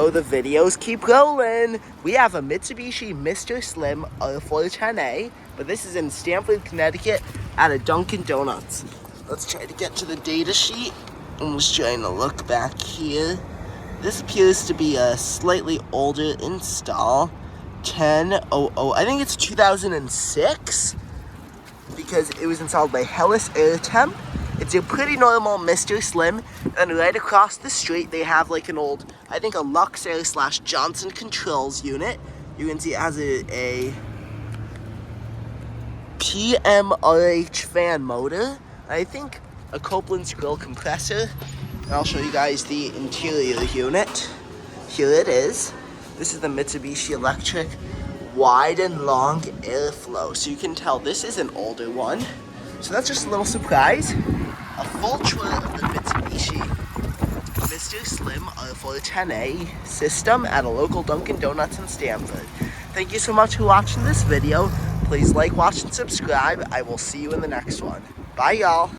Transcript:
Oh, the videos keep rolling. We have a Mitsubishi Mr. Slim 410A, but this is in Stamford, Connecticut at a Dunkin' Donuts. Let's try to get to the data sheet. I'm just trying to look back here. This appears to be a slightly older install. 1000, I think it's 2006, because it was installed by Hellas Air Temp. It's a pretty normal Mr. Slim, and right across the street they have like an old, I think a Luxair / Johnson Controls unit. You can see it has a PMRH fan motor, I think a Copeland's grill compressor, and I'll show you guys the interior unit. Here it is. This is the Mitsubishi Electric wide and long airflow, so you can tell this is an older one. So that's just a little surprise. A full tour of the Mitsubishi Mr. Slim 410A system at a local Dunkin' Donuts in Stamford. Thank you so much for watching this video. Please like, watch, and subscribe. I will see you in the next one. Bye, y'all.